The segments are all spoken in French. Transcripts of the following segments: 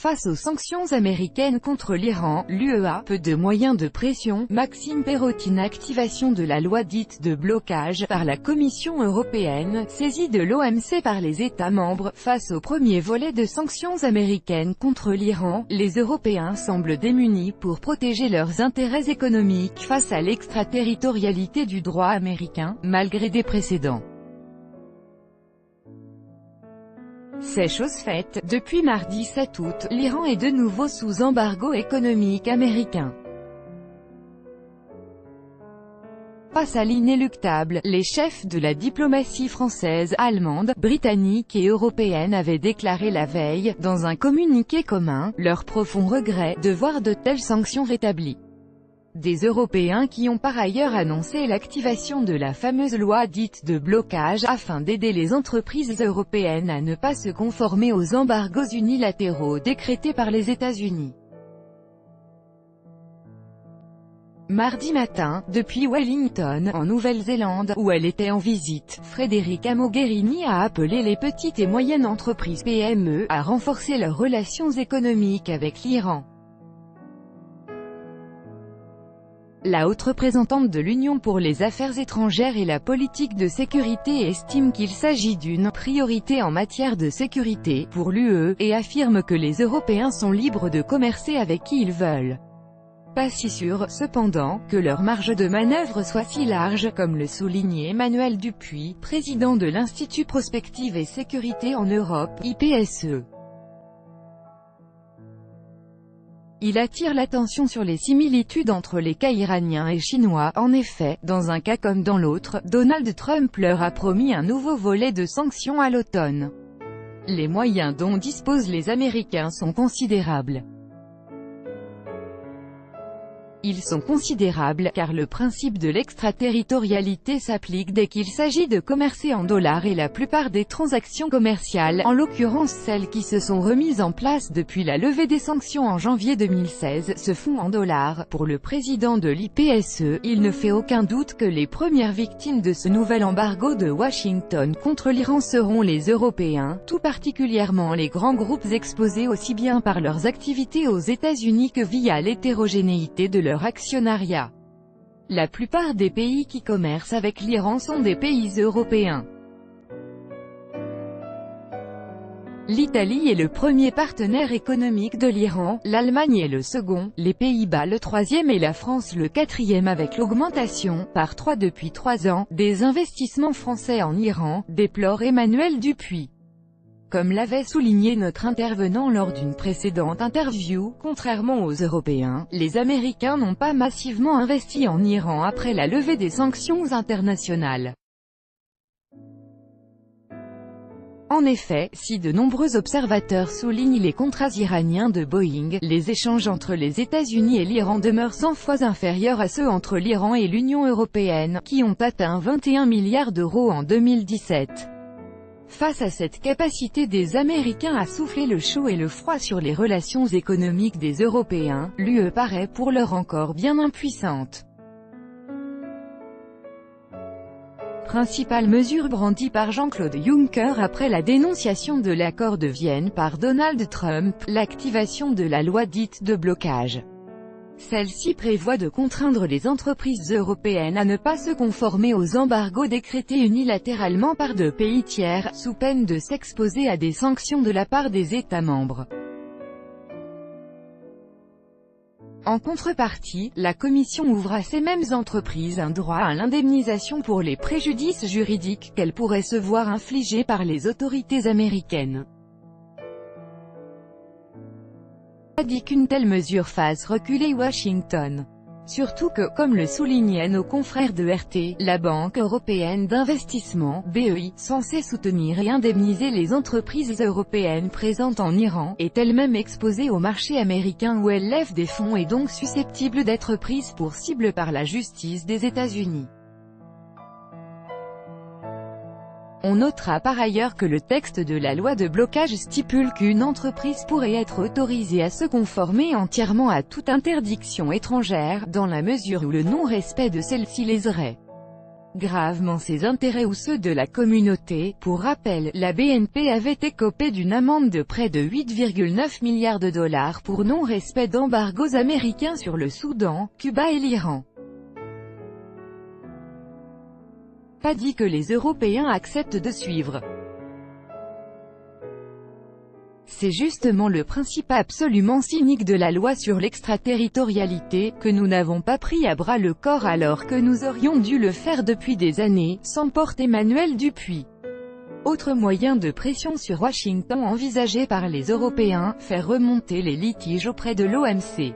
Face aux sanctions américaines contre l'Iran, l'UE a peu de moyens de pression. Maxime Perrotin. Activation de la loi dite de blocage par la Commission européenne, saisie de l'OMC par les États membres. Face au premier volet de sanctions américaines contre l'Iran, les Européens semblent démunis pour protéger leurs intérêts économiques face à l'extraterritorialité du droit américain, malgré des précédents. C'est chose faite. Depuis mardi 7 août, l'Iran est de nouveau sous embargo économique américain. Face à l'inéluctable, les chefs de la diplomatie française, allemande, britannique et européenne avaient déclaré la veille, dans un communiqué commun, leur profond regret de voir de telles sanctions rétablies. Des Européens qui ont par ailleurs annoncé l'activation de la fameuse loi dite de blocage, afin d'aider les entreprises européennes à ne pas se conformer aux embargos unilatéraux décrétés par les États-Unis. Mardi matin, depuis Wellington, en Nouvelle-Zélande, où elle était en visite, Federica Mogherini a appelé les petites et moyennes entreprises PME à renforcer leurs relations économiques avec l'Iran. La haute représentante de l'Union pour les affaires étrangères et la politique de sécurité estime qu'il s'agit d'une priorité en matière de sécurité pour l'UE, et affirme que les Européens sont libres de commercer avec qui ils veulent. Pas si sûr, cependant, que leur marge de manœuvre soit si large, comme le soulignait Emmanuel Dupuis, président de l'Institut Prospective et Sécurité en Europe, IPSE. Il attire l'attention sur les similitudes entre les cas iraniens et chinois. En effet, dans un cas comme dans l'autre, Donald Trump leur a promis un nouveau volet de sanctions à l'automne. Les moyens dont disposent les Américains sont considérables. Ils sont considérables, car le principe de l'extraterritorialité s'applique dès qu'il s'agit de commercer en dollars et la plupart des transactions commerciales, en l'occurrence celles qui se sont remises en place depuis la levée des sanctions en janvier 2016, se font en dollars. Pour le président de l'IPSE, il ne fait aucun doute que les premières victimes de ce nouvel embargo de Washington contre l'Iran seront les Européens, tout particulièrement les grands groupes exposés aussi bien par leurs activités aux États-Unis que via l'hétérogénéité de leur actionnariat. La plupart des pays qui commercent avec l'Iran sont des pays européens. L'Italie est le premier partenaire économique de l'Iran, l'Allemagne est le second, les Pays-Bas le troisième et la France le quatrième, avec l'augmentation, par 3 depuis 3 ans, des investissements français en Iran, déplore Emmanuel Dupuis. Comme l'avait souligné notre intervenant lors d'une précédente interview, contrairement aux Européens, les Américains n'ont pas massivement investi en Iran après la levée des sanctions internationales. En effet, si de nombreux observateurs soulignent les contrats iraniens de Boeing, les échanges entre les États-Unis et l'Iran demeurent 100 fois inférieurs à ceux entre l'Iran et l'Union européenne, qui ont atteint 21 milliards d'euros en 2017. Face à cette capacité des Américains à souffler le chaud et le froid sur les relations économiques des Européens, l'UE paraît pour l'heure encore bien impuissante. Principale mesure brandie par Jean-Claude Juncker après la dénonciation de l'accord de Vienne par Donald Trump, l'activation de la loi dite de blocage. Celle-ci prévoit de contraindre les entreprises européennes à ne pas se conformer aux embargos décrétés unilatéralement par de pays tiers, sous peine de s'exposer à des sanctions de la part des États membres. En contrepartie, la Commission ouvre à ces mêmes entreprises un droit à l'indemnisation pour les préjudices juridiques qu'elles pourraient se voir infliger par les autorités américaines. Dit qu'une telle mesure fasse reculer Washington. Surtout que, comme le soulignaient nos confrères de RT, la Banque européenne d'investissement, BEI, censée soutenir et indemniser les entreprises européennes présentes en Iran, est elle-même exposée au marché américain où elle lève des fonds et donc susceptible d'être prise pour cible par la justice des États-Unis. On notera par ailleurs que le texte de la loi de blocage stipule qu'une entreprise pourrait être autorisée à se conformer entièrement à toute interdiction étrangère, dans la mesure où le non-respect de celle-ci léserait gravement ses intérêts ou ceux de la communauté. Pour rappel, la BNP avait écopé d'une amende de près de 8,9 milliards de dollars pour non-respect d'embargos américains sur le Soudan, Cuba et l'Iran. Pas dit que les Européens acceptent de suivre. C'est justement le principe absolument cynique de la loi sur l'extraterritorialité, que nous n'avons pas pris à bras le corps alors que nous aurions dû le faire depuis des années, s'emporte Emmanuel Dupuis. Autre moyen de pression sur Washington envisagé par les Européens, faire remonter les litiges auprès de l'OMC.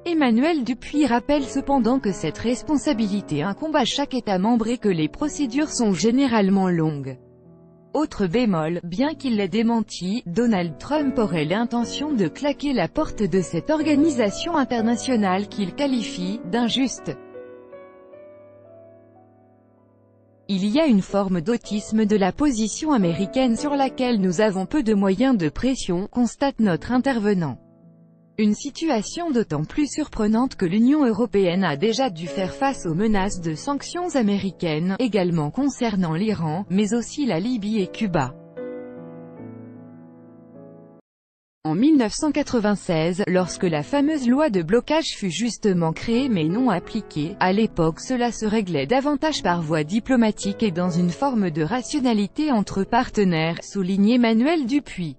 Emmanuel Dupuis rappelle cependant que cette responsabilité incombe à chaque État membre et que les procédures sont généralement longues. Autre bémol, bien qu'il l'ait démenti, Donald Trump aurait l'intention de claquer la porte de cette organisation internationale qu'il qualifie d'injuste. Il y a une forme d'autisme de la position américaine sur laquelle nous avons peu de moyens de pression, constate notre intervenant. Une situation d'autant plus surprenante que l'Union européenne a déjà dû faire face aux menaces de sanctions américaines, également concernant l'Iran, mais aussi la Libye et Cuba. En 1996, lorsque la fameuse loi de blocage fut justement créée mais non appliquée, à l'époque cela se réglait davantage par voie diplomatique et dans une forme de rationalité entre partenaires, souligne Emmanuel Dupuis.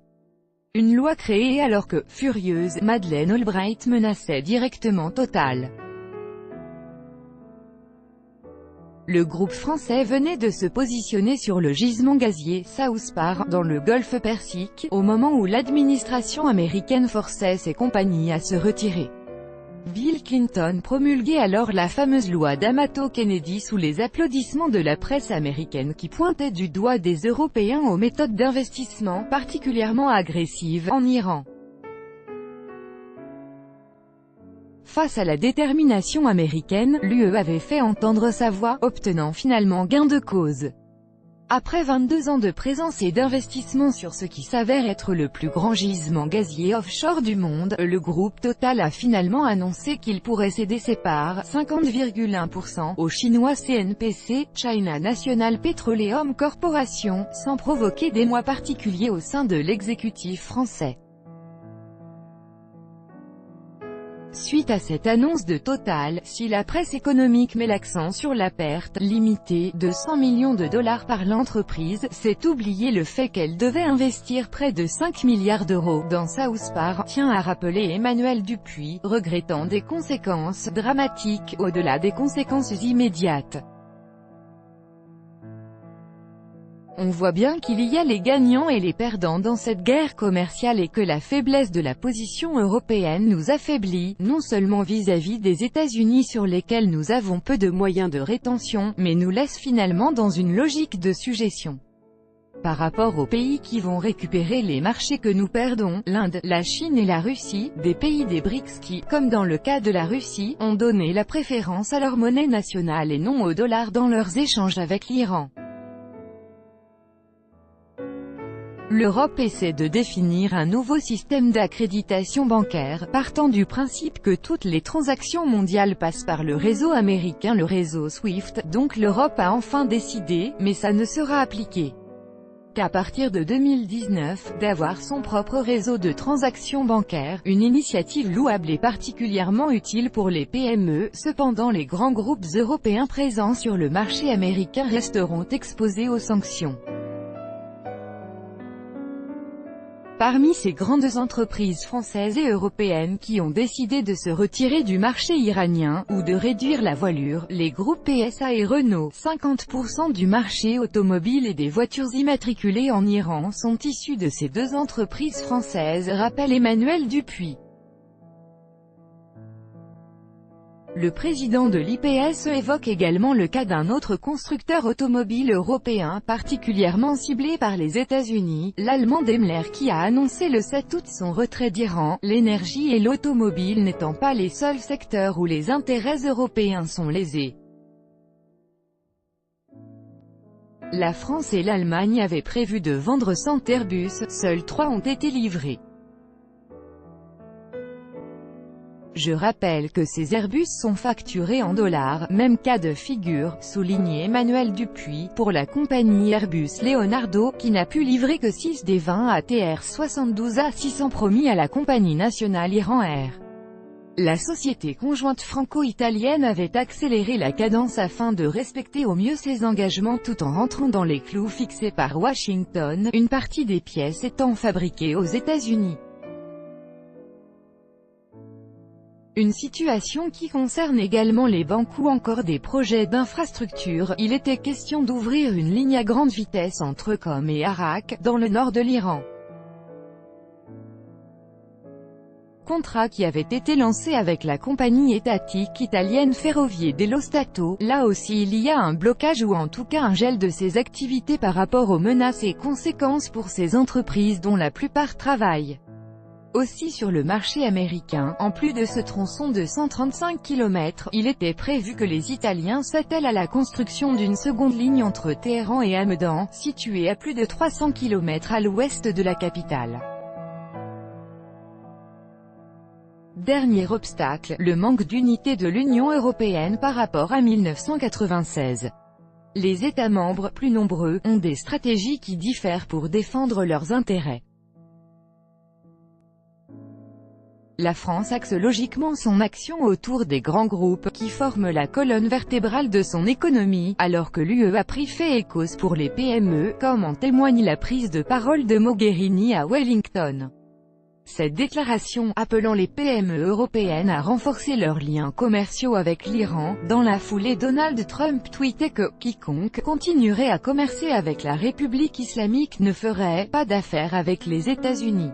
Une loi créée alors que, furieuse, Madeleine Albright menaçait directement Total. Le groupe français venait de se positionner sur le gisement gazier South Spar, dans le golfe Persique, au moment où l'administration américaine forçait ses compagnies à se retirer. Bill Clinton promulguait alors la fameuse loi d'Amato-Kennedy sous les applaudissements de la presse américaine qui pointait du doigt des Européens aux méthodes d'investissement particulièrement agressives en Iran. Face à la détermination américaine, l'UE avait fait entendre sa voix, obtenant finalement gain de cause. Après 22 ans de présence et d'investissement sur ce qui s'avère être le plus grand gisement gazier offshore du monde, le groupe Total a finalement annoncé qu'il pourrait céder ses parts, 50,1%, au chinois CNPC, China National Petroleum Corporation, sans provoquer d'émoi particulier au sein de l'exécutif français. Suite à cette annonce de Total, si la presse économique met l'accent sur la perte, limitée, de 100 millions de dollars par l'entreprise, c'est oublier le fait qu'elle devait investir près de 5 milliards d'euros dans South Spar, tient à rappeler Emmanuel Dupuis, regrettant des conséquences dramatiques, au-delà des conséquences immédiates. On voit bien qu'il y a les gagnants et les perdants dans cette guerre commerciale et que la faiblesse de la position européenne nous affaiblit, non seulement vis-à-vis des États-Unis sur lesquels nous avons peu de moyens de rétention, mais nous laisse finalement dans une logique de sujétion. Par rapport aux pays qui vont récupérer les marchés que nous perdons, l'Inde, la Chine et la Russie, des pays des BRICS qui, comme dans le cas de la Russie, ont donné la préférence à leur monnaie nationale et non au dollar dans leurs échanges avec l'Iran. L'Europe essaie de définir un nouveau système d'accréditation bancaire, partant du principe que toutes les transactions mondiales passent par le réseau américain, le réseau SWIFT, donc l'Europe a enfin décidé, mais ça ne sera appliqué qu'à partir de 2019, d'avoir son propre réseau de transactions bancaires, une initiative louable et particulièrement utile pour les PME. Cependant les grands groupes européens présents sur le marché américain resteront exposés aux sanctions. Parmi ces grandes entreprises françaises et européennes qui ont décidé de se retirer du marché iranien, ou de réduire la voilure, les groupes PSA et Renault, 50% du marché automobile et des voitures immatriculées en Iran sont issus de ces deux entreprises françaises, rappelle Emmanuel Dupuis. Le président de l'IPSE évoque également le cas d'un autre constructeur automobile européen particulièrement ciblé par les États-Unis, l'allemand Daimler qui a annoncé le 7 août son retrait d'Iran, l'énergie et l'automobile n'étant pas les seuls secteurs où les intérêts européens sont lésés. La France et l'Allemagne avaient prévu de vendre 100 Airbus, seuls 3 ont été livrés. Je rappelle que ces Airbus sont facturés en dollars, même cas de figure, souligne Emmanuel Dupuis, pour la compagnie Airbus Leonardo, qui n'a pu livrer que 6 des 20 ATR-72A600 promis à la compagnie nationale Iran Air. La société conjointe franco-italienne avait accéléré la cadence afin de respecter au mieux ses engagements tout en rentrant dans les clous fixés par Washington, une partie des pièces étant fabriquée aux États-Unis. Une situation qui concerne également les banques ou encore des projets d'infrastructure. Il était question d'ouvrir une ligne à grande vitesse entre Qom et Arak, dans le nord de l'Iran. Contrat qui avait été lancé avec la compagnie étatique italienne Ferrovie dello Stato. Là aussi il y a un blocage ou en tout cas un gel de ces activités par rapport aux menaces et conséquences pour ces entreprises dont la plupart travaillent aussi sur le marché américain. En plus de ce tronçon de 135 km, il était prévu que les Italiens s'attellent à la construction d'une seconde ligne entre Téhéran et Hamedan, située à plus de 300 km à l'ouest de la capitale. Dernier obstacle, le manque d'unité de l'Union européenne par rapport à 1996. Les États membres, plus nombreux, ont des stratégies qui diffèrent pour défendre leurs intérêts. La France axe logiquement son action autour des grands groupes, qui forment la colonne vertébrale de son économie, alors que l'UE a pris fait et cause pour les PME, comme en témoigne la prise de parole de Mogherini à Wellington. Cette déclaration, appelant les PME européennes à renforcer leurs liens commerciaux avec l'Iran, dans la foulée Donald Trump tweetait que « quiconque continuerait à commercer avec la République islamique ne ferait pas d'affaires avec les États-Unis ».